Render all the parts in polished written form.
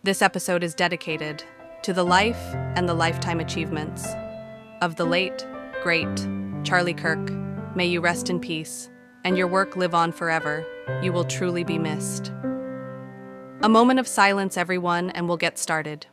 This episode is dedicated to the life and the lifetime achievements of the late, great Charlie Kirk. May you rest in peace, and your work live on forever. You will truly be missed. A moment of silence, everyone, and we'll get started.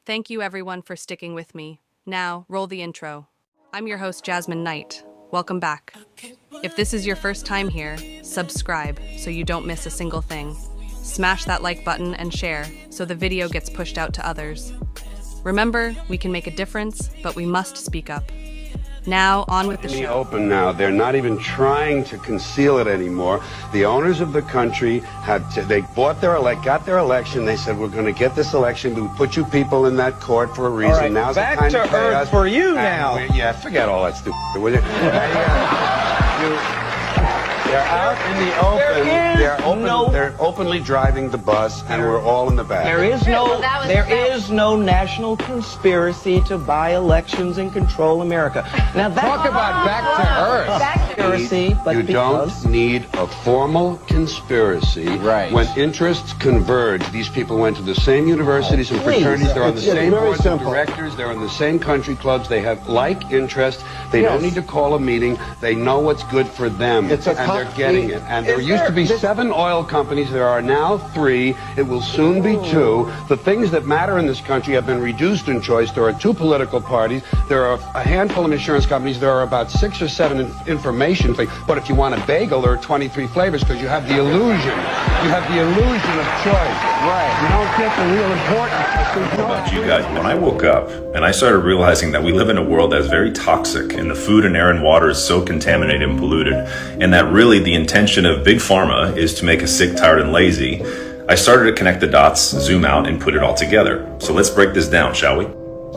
Thank you everyone for sticking with me. Now, roll the intro. I'm your host, Jasmine Knight. Welcome back. If this is your first time here, subscribe so you don't miss a single thing. Smash that like button and share so the video gets pushed out to others. Remember, we can make a difference, but we must speak up. Now, on with the show. Open now. They're not even trying to conceal it anymore. The owners of the country they got their election. They said, we're going to get this election. We put you people in that court for a reason. All right, now's back the time to earth for you now. Yeah, forget all that stupid. Will you? They're out in the open. They're openly driving the bus, and we're all in the back. There is no national conspiracy to buy elections and control America. Now Talk about back to earth. You don't need a formal conspiracy. Right. When interests converge, these people went to the same universities and fraternities. They're on the same boards of directors. They're in the same country clubs. They have like interests. They don't need to call a meeting. They know what's good for them, and they're getting it. And there used to be 7 oil companies. There are now 3. It will soon be 2. The things that matter in this country have been reduced in choice. There are 2 political parties. There are a handful of insurance companies. There are about 6 or 7 information things. But if you want a bagel, there are 23 flavors because you have the illusion. You have the illusion of choice. Right. You don't get the real importance. How about you guys? When I woke up and I started realizing that we live in a world that's very toxic and the food and air and water is so contaminated and polluted, and that really the intention of Big Pharma is to make us sick, tired, and lazy, I started to connect the dots, zoom out, and put it all together. So let's break this down, shall we?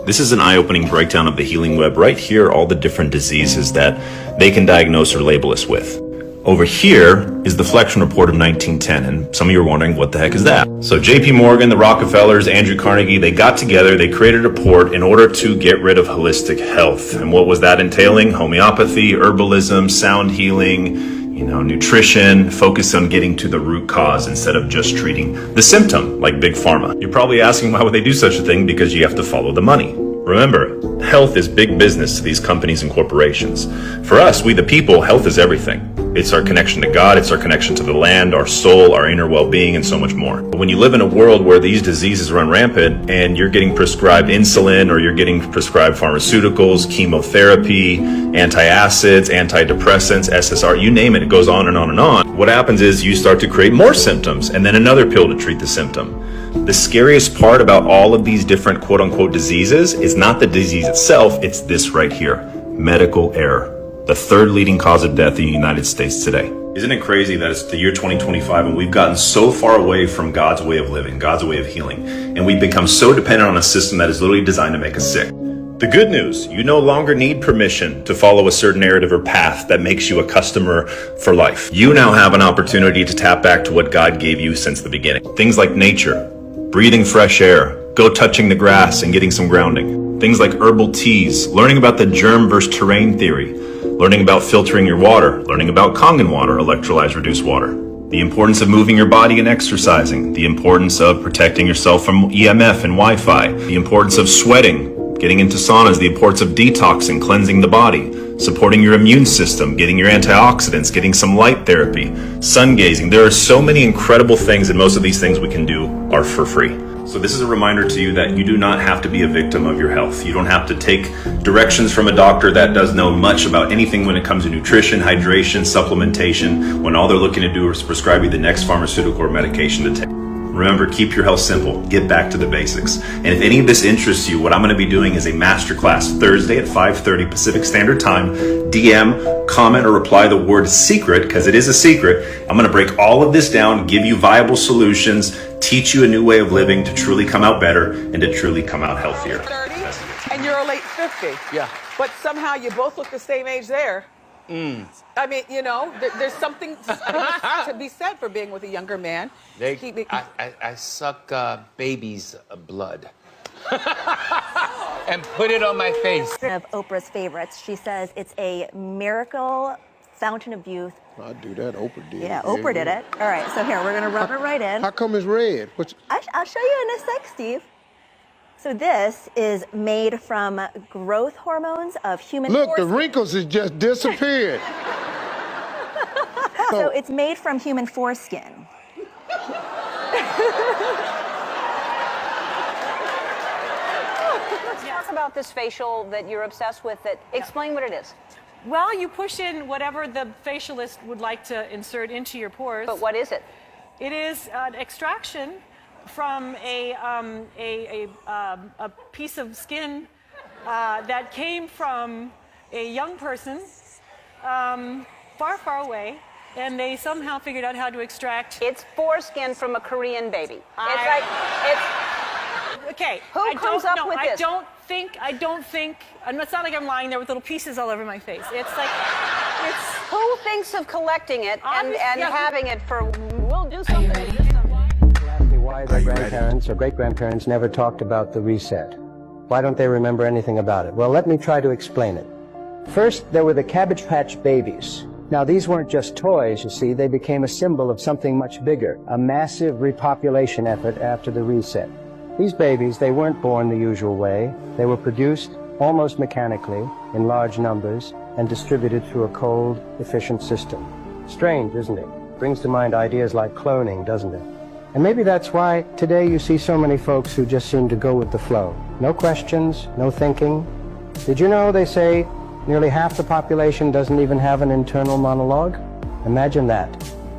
This is an eye-opening breakdown of the healing web. Right here, all the different diseases that they can diagnose or label us with. Over here is the Flexion Report of 1910, and some of you are wondering, what the heck is that? So JP Morgan, the Rockefellers, Andrew Carnegie, they got together, they created a report in order to get rid of holistic health. And what was that entailing? Homeopathy, herbalism, sound healing, nutrition, focus on getting to the root cause instead of just treating the symptom like Big Pharma. You're probably asking, why would they do such a thing? Because you have to follow the money. Remember, health is big business to these companies and corporations. For us, we the people, health is everything. It's our connection to God, it's our connection to the land, our soul, our inner well-being, and so much more. But when you live in a world where these diseases run rampant and you're getting prescribed insulin or you're getting prescribed pharmaceuticals, chemotherapy, antacids, antidepressants, SSR, you name it, it goes on and on and on. What happens is you start to create more symptoms and then another pill to treat the symptom. The scariest part about all of these different quote-unquote diseases is not the disease itself, it's this right here, medical error. The 3rd leading cause of death in the United States today. Isn't it crazy that it's the year 2025 and we've gotten so far away from God's way of living, God's way of healing, and we've become so dependent on a system that is literally designed to make us sick. The good news, you no longer need permission to follow a certain narrative or path that makes you a customer for life. You now have an opportunity to tap back to what God gave you since the beginning. Things like nature, breathing fresh air, go touching the grass and getting some grounding. Things like herbal teas, learning about the germ versus terrain theory, learning about filtering your water, learning about Kangen water, electrolyzed reduced water, the importance of moving your body and exercising, the importance of protecting yourself from EMF and Wi-Fi, the importance of sweating, getting into saunas, the importance of detoxing, cleansing the body, supporting your immune system, getting your antioxidants, getting some light therapy, sun gazing. There are so many incredible things, and most of these things we can do are for free. So this is a reminder to you that you do not have to be a victim of your health. You don't have to take directions from a doctor that does know much about anything when it comes to nutrition, hydration, supplementation, when all they're looking to do is prescribe you the next pharmaceutical or medication to take. Remember, keep your health simple. Get back to the basics. And if any of this interests you, what I'm going to be doing is a masterclass Thursday at 5:30 Pacific Standard Time. DM, comment, or reply the word secret, because it is a secret. I'm going to break all of this down, give you viable solutions, teach you a new way of living to truly come out better and to truly come out healthier. 30 and you're a late 50. Yeah. But somehow you both look the same age there. I mean, you know, there's something to be said for being with a younger man. I suck baby's blood and put it on my face. Of Oprah's favorites, she says it's a miracle fountain of youth. I'd do that. Oprah did. Yeah, Oprah did it. All right, so here, we're going to rub it right in. How come it's red? I'll show you in a sec, Steve. So this is made from growth hormones of human Look, foreskin. the wrinkles has just disappeared. So it's made from human foreskin. Talk about this facial that you're obsessed with. Explain what it is. Well, you push in whatever the facialist would like to insert into your pores. But what is it? It is an extraction from a piece of skin that came from a young person far, far away, and they somehow figured out how to extract. It's foreskin from a Korean baby. Okay. Who comes up with this? I don't think, and it's not like I'm lying there with little pieces all over my face. Who thinks of collecting it and having it for, we'll do something. Why their grandparents or great-grandparents never talked about the reset. Why don't they remember anything about it? Well, let me try to explain it. First, there were the Cabbage Patch Babies. Now, these weren't just toys, you see. They became a symbol of something much bigger, a massive repopulation effort after the reset. These babies, they weren't born the usual way. They were produced almost mechanically in large numbers and distributed through a cold, efficient system. Strange, isn't it? Brings to mind ideas like cloning, doesn't it? And maybe that's why today you see so many folks who just seem to go with the flow. No questions, no thinking. Did you know they say nearly half the population doesn't even have an internal monologue? Imagine that,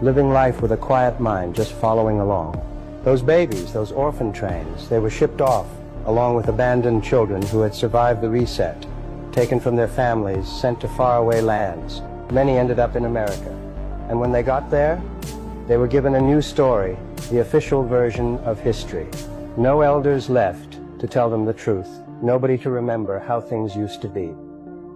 living life with a quiet mind, just following along. Those babies, those orphan trains, they were shipped off along with abandoned children who had survived the reset, taken from their families, sent to faraway lands. Many ended up in America. And when they got there, they were given a new story, the official version of history. No elders left to tell them the truth, nobody to remember how things used to be.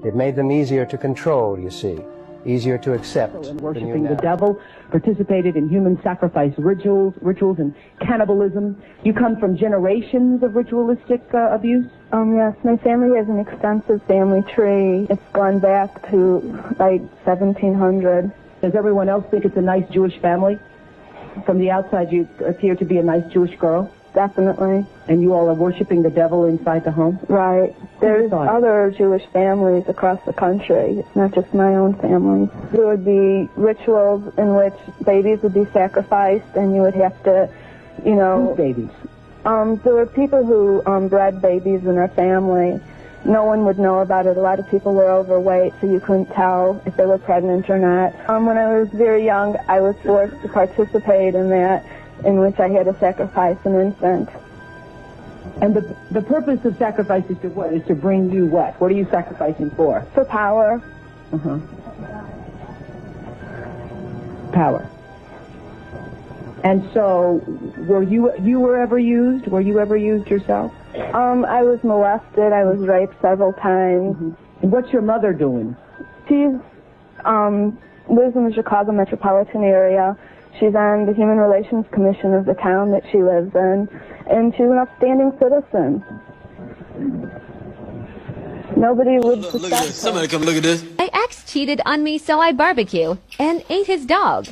It made them easier to control, you see, easier to accept. And worshiping the devil, participated in human sacrifice rituals and cannibalism. You come from generations of ritualistic abuse? Yes, my family has an extensive family tree. It's gone back to like 1700. Does everyone else think it's a nice Jewish family? From the outside, you appear to be a nice Jewish girl. Definitely. And you all are worshiping the devil inside the home? Right. There's other Jewish families across the country. It's not just my own family. There would be rituals in which babies would be sacrificed, and you would have to, you know... Whose babies? There were people who bred babies in their family. No one would know about it. A lot of people were overweight, so you couldn't tell if they were pregnant or not. When I was very young, I was forced to participate in that, in which I had to sacrifice an infant. And the purpose of sacrifice is to what? Is to bring you what? What are you sacrificing for? For power. Uh-huh. Power. And so, were you ever used? Were you ever used yourself? I was molested. I was raped several times. Mm-hmm. And what's your mother doing? She's lives in the Chicago metropolitan area. She's on the Human Relations Commission of the town that she lives in, and she's an upstanding citizen. Nobody would suspect her. Somebody come look at this. My ex cheated on me, so I barbecue and ate his dog.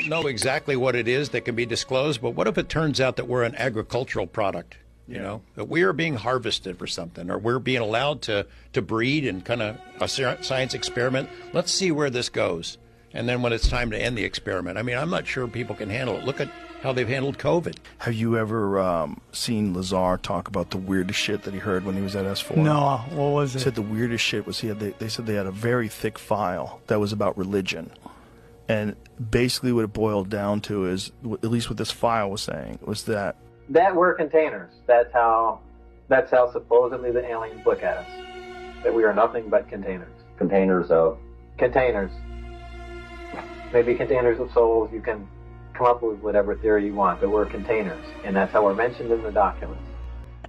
don't know exactly what it is that can be disclosed, but what if it turns out that we're an agricultural product? You know, that we are being harvested for something, or we're being allowed to breed and kind of a science experiment. Let's see where this goes. And then when it's time to end the experiment, I mean, I'm not sure people can handle it. Look at how they've handled COVID. Have you ever seen Lazar talk about the weirdest shit that he heard when he was at S4? No, what was it? He said the weirdest shit was they said they had a very thick file that was about religion. And basically what it boiled down to is, at least what this file was saying, was that we're containers. That's how supposedly the aliens look at us. That we are nothing but containers. Containers of? Containers. Maybe containers of souls. You can come up with whatever theory you want, but we're containers. And that's how we're mentioned in the documents.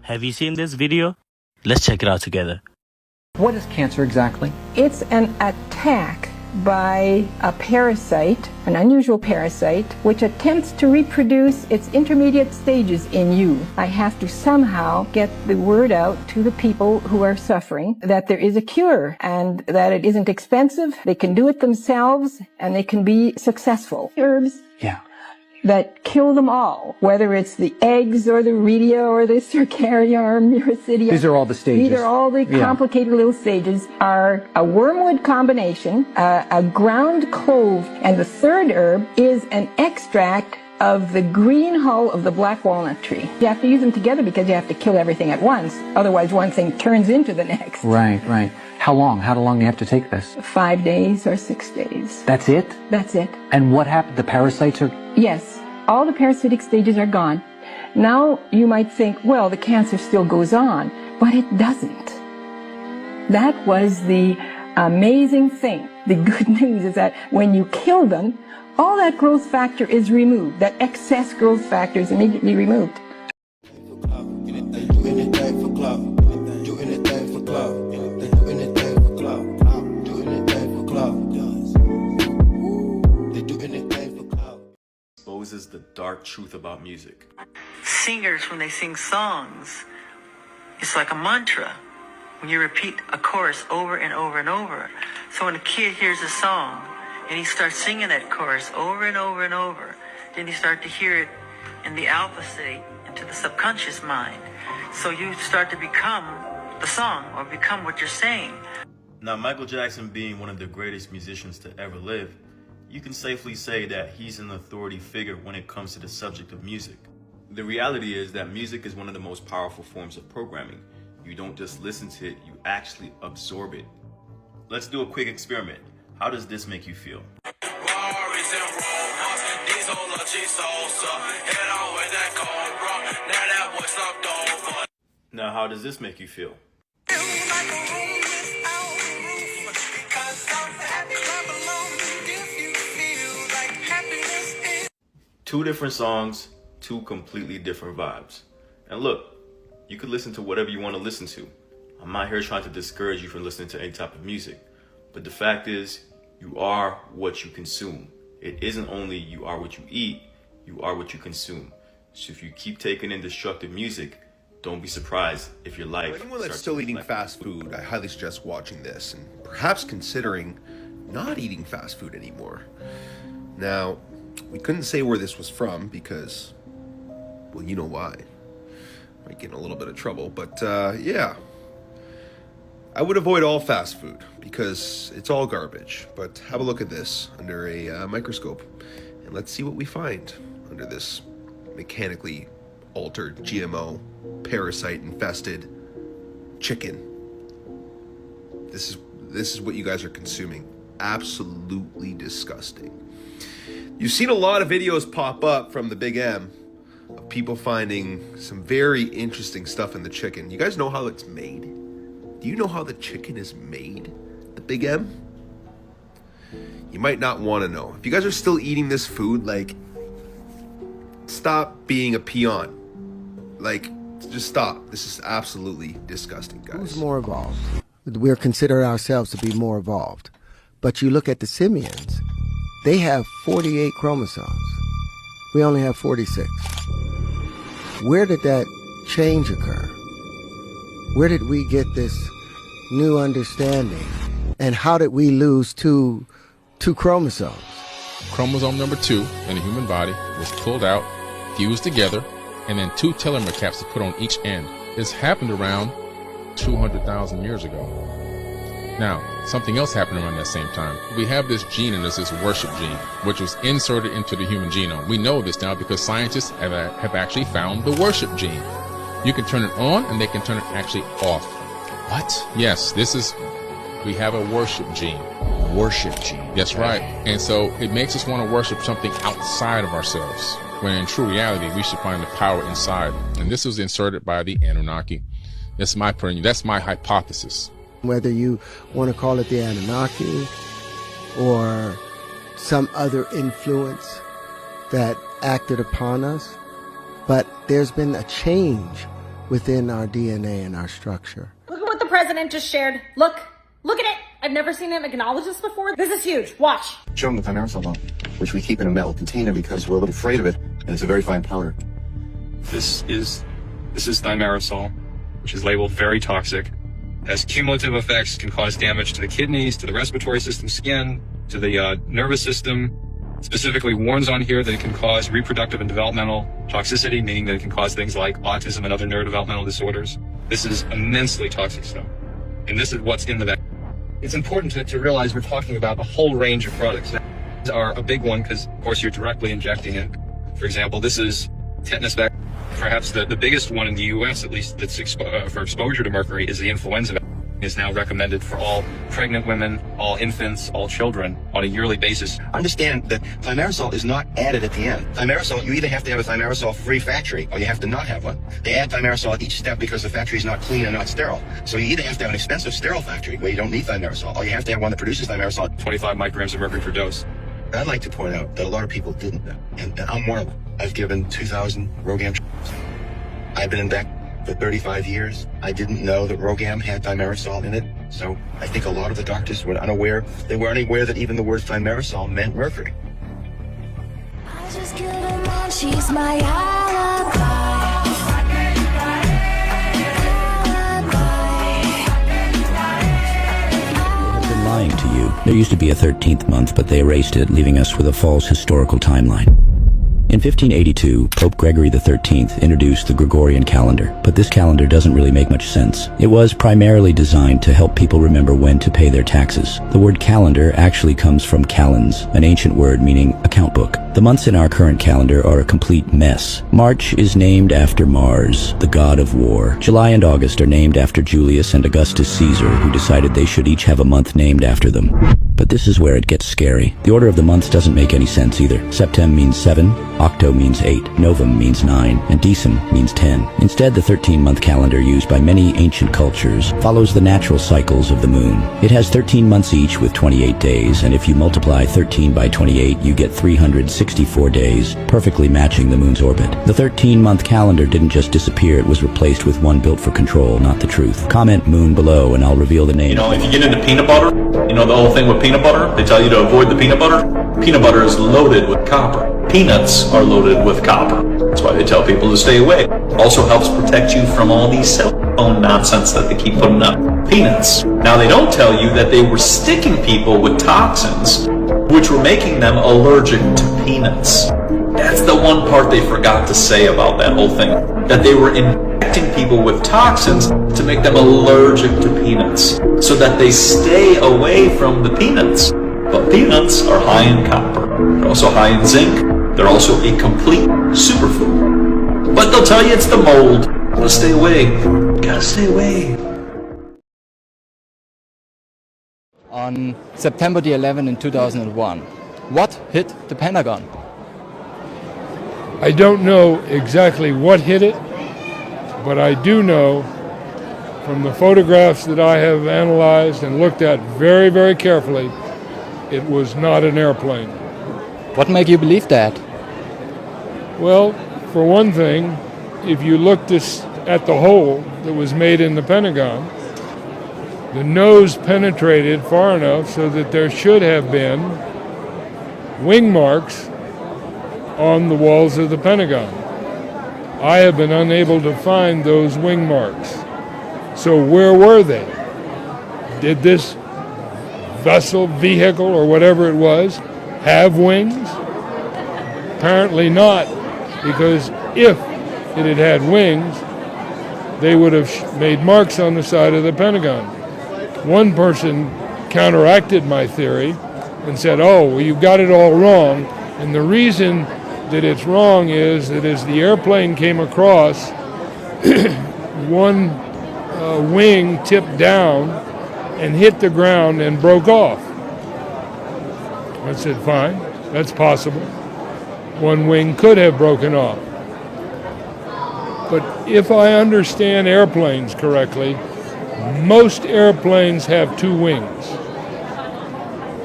Have you seen this video? Let's check it out together. What is cancer exactly? It's an attack by a parasite, an unusual parasite, which attempts to reproduce its intermediate stages in you. I have to somehow get the word out to the people who are suffering that there is a cure and that it isn't expensive, they can do it themselves, and they can be successful. Herbs. Yeah. That kill them all, whether it's the eggs or the redia or the cercaria or myricidia. These are all the stages. These are all the complicated little stages, are a wormwood combination, a ground clove, and the third herb is an extract of the green hull of the black walnut tree. You have to use them together because you have to kill everything at once. Otherwise, one thing turns into the next. Right, right. How long? How long do you have to take this? 5 days or 6 days. That's it? That's it. And what happened? The parasites are... Yes. All the parasitic stages are gone. Now you might think, well, the cancer still goes on, but it doesn't. That was the amazing thing. The good news is that when you kill them, all that growth factor is removed. That excess growth factor is immediately removed. Exposes the dark truth about music. Singers, when they sing songs, it's like a mantra. When you repeat a chorus over and over and over. So when a kid hears a song and he starts singing that chorus over and over and over, then you start to hear it in the alpha state into the subconscious mind. So you start to become the song or become what you're saying. Now, Michael Jackson being one of the greatest musicians to ever live, you can safely say that he's an authority figure when it comes to the subject of music. The reality is that music is one of the most powerful forms of programming. You don't just listen to it, you actually absorb it. Let's do a quick experiment. How does this make you feel? Now, how does this make you feel? Two different songs, two completely different vibes. And look, you could listen to whatever you want to listen to. I'm not here trying to discourage you from listening to any type of music. But the fact is, you are what you consume. It isn't only you are what you eat, you are what you consume. So if you keep taking in destructive music, don't be surprised if your life... For anyone that's still eating fast food, I highly suggest watching this and perhaps considering not eating fast food anymore. Now, we couldn't say where this was from because, well, you know why. Might get in a little bit of trouble, but yeah. I would avoid all fast food because it's all garbage. But have a look at this under a microscope and let's see what we find under this mechanically altered GMO parasite infested chicken. This is what you guys are consuming. Absolutely disgusting. You've seen a lot of videos pop up from the Big M of people finding some very interesting stuff in the chicken. You guys know how it's made? Do you know how the chicken is made? The Big M? You might not want to know. If you guys are still eating this food, like, stop being a peon. Like, just stop. This is absolutely disgusting, guys. Who's more evolved? We're consider ourselves to be more evolved. But you look at the simians, they have 48 chromosomes. We only have 46. Where did that change occur? Where did we get this new understanding? And how did we lose two chromosomes? chromosome number 2 in the human body was pulled out, fused together, and then 2 telomere caps were put on each end. This happened around 200,000 years ago. Now, something else happened around that same time. We have this gene in us, this worship gene, which was inserted into the human genome. We know this now because scientists have actually found the worship gene. You can turn it on and they can turn it actually off. What? Yes, we have a worship gene. Worship gene. That's right. And so it makes us want to worship something outside of ourselves, when in true reality, we should find the power inside. And this was inserted by the Anunnaki. That's my opinion. That's my hypothesis. Whether you want to call it the Anunnaki or some other influence that acted upon us, but there's been a change within our DNA and our structure. Look at what the president just shared. Look at it. I've never seen him acknowledge this before. This is huge. Watch. Show them the thimerosal lump, which we keep in a metal container because we're a little afraid of it, and it's a very fine powder. This is thimerosal, which is labeled very toxic. Has cumulative effects, can cause damage to the kidneys, to the respiratory system, skin, to the nervous system. Specifically warns on here that it can cause reproductive and developmental toxicity, meaning that it can cause things like autism and other neurodevelopmental disorders. This is immensely toxic stuff. And this is what's in the vaccine. It's important to realize we're talking about a whole range of products. These are a big one because, of course, you're directly injecting it. For example, this is tetanus vaccine. Perhaps the biggest one in the U.S., at least, that's for exposure to mercury is the influenza vaccine. Is now recommended for all pregnant women, all infants, all children on a yearly basis. Understand that thimerosal is not added at the end. Thimerosal, you either have to have a thimerosal-free factory or you have to not have one. They add thimerosal at each step because the factory is not clean and not sterile. So you either have to have an expensive sterile factory where you don't need thimerosal, or you have to have one that produces thimerosal. 25 micrograms of mercury per dose. I'd like to point out that a lot of people didn't know, and I'm one of them. I've given 2,000 ROGAM. I've been in back for 35 years. I didn't know that ROGAM had thimerosal in it, so I think a lot of the doctors were unaware. They weren't aware that even the word thimerosal meant mercury. I just killed a man, she's my alibi. I've been lying to you. There used to be a 13th month, but they erased it, leaving us with a false historical timeline. In 1582, Pope Gregory XIII introduced the Gregorian calendar, but this calendar doesn't really make much sense. It was primarily designed to help people remember when to pay their taxes. The word calendar actually comes from calends, an ancient word meaning account book. The months in our current calendar are a complete mess. March is named after Mars, the god of war. July and August are named after Julius and Augustus Caesar, who decided they should each have a month named after them. But this is where it gets scary. The order of the months doesn't make any sense either. Septem means 7, Octo means 8, Novem means 9, and Decem means 10. Instead, the 13-month calendar used by many ancient cultures follows the natural cycles of the moon. It has 13 months each with 28 days, and if you multiply 13 by 28, you get 364 days, perfectly matching the moon's orbit. The 13-month calendar didn't just disappear, it was replaced with one built for control, not the truth. Comment moon below and I'll reveal the name. You know, if you get into peanut butter, you know the whole thing with peanut butter? They tell you to avoid the peanut butter. Peanut butter is loaded with copper. Peanuts are loaded with copper. That's why they tell people to stay away. Also helps protect you from all these cell phone nonsense that they keep putting up. Peanuts. Now they don't tell you that they were sticking people with toxins, which were making them allergic to peanuts. That's the one part they forgot to say about that whole thing. That they were injecting people with toxins to make them allergic to peanuts, so that they stay away from the peanuts. But peanuts are high in copper. They're also high in zinc. They're also a complete superfood. But they'll tell you it's the mold. Gotta stay away. Gotta stay away. On September the 11th in 2001, what hit the Pentagon? I don't know exactly what hit it, but I do know from the photographs that I have analyzed and looked at very, very carefully, it was not an airplane. What made you believe that? Well, for one thing, if you look at the hole that was made in the Pentagon, the nose penetrated far enough so that there should have been wing marks on the walls of the Pentagon. I have been unable to find those wing marks. So where were they? Did this vehicle, or whatever it was, have wings? Apparently not, because if it had had wings, they would have made marks on the side of the Pentagon. One person counteracted my theory and said, oh, well, you got it all wrong. And the reason that it's wrong is that as the airplane came across, one wing tipped down and hit the ground and broke off. I said, fine, that's possible. One wing could have broken off. But if I understand airplanes correctly, most airplanes have two wings.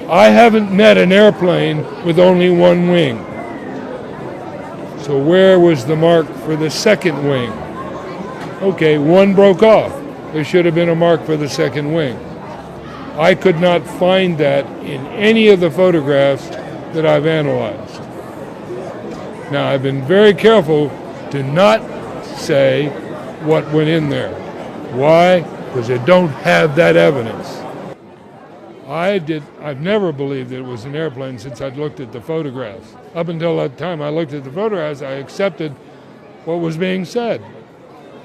I haven't met an airplane with only one wing. So where was the mark for the second wing? Okay, one broke off. There should have been a mark for the second wing. I could not find that in any of the photographs that I've analyzed. Now, I've been very careful to not say what went in there. Why? Because I don't have that evidence. I've never believed that it was an airplane since I'd looked at the photographs. Up until that time I looked at the photographs, I accepted what was being said.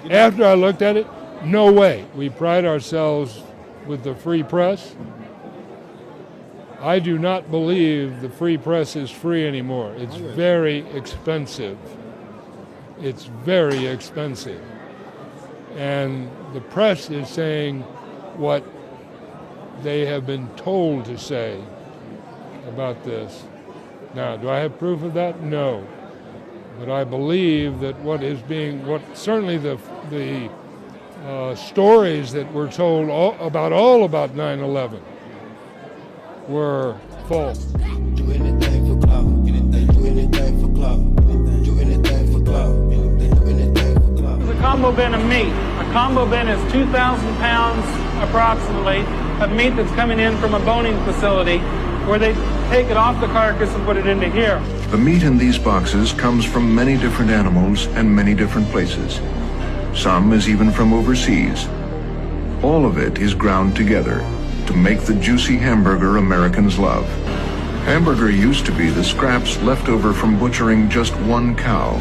After I looked at it, no way. We pride ourselves with the free press. I do not believe the free press is free anymore. It's very expensive. It's very expensive. And the press is saying what they have been told to say about this. Now, do I have proof of that? No. But I believe that certainly the stories that were told about 9/11 were false. Do anything for clout. Do anything for clout. Do anything for clout. Do anything for clout. It's a combo bin of meat. A combo bin is 2,000 pounds approximately of meat that's coming in from a boning facility where they take it off the carcass and put it into here. The meat in these boxes comes from many different animals and many different places. Some is even from overseas. All of it is ground together to make the juicy hamburger Americans love. Hamburger used to be the scraps left over from butchering just one cow.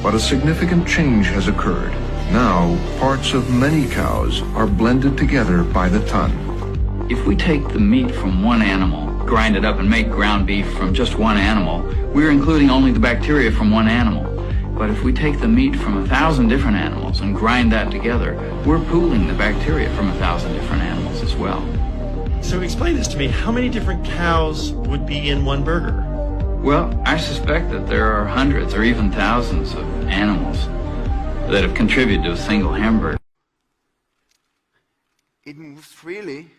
But a significant change has occurred. Now, parts of many cows are blended together by the ton. If we take the meat from one animal, grind it up and make ground beef from just one animal, we're including only the bacteria from one animal. But if we take the meat from 1,000 different animals and grind that together, we're pooling the bacteria from 1,000 different animals as well. So explain this to me. How many different cows would be in one burger? Well, I suspect that there are hundreds or even thousands of animals that have contributed to a single hamburger. It moves freely.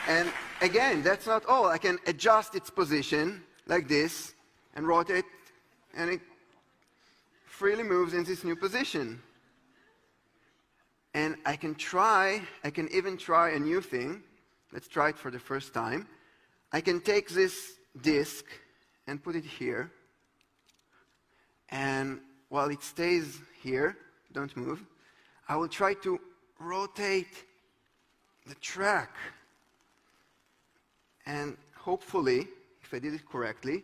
And again, that's not all. I can adjust its position like this and rotate, and it freely moves in this new position. And I can even try a new thing. Let's try it for the first time. I can take this disc and put it here. And while it stays here, don't move, I will try to rotate the track. And hopefully, if I did it correctly,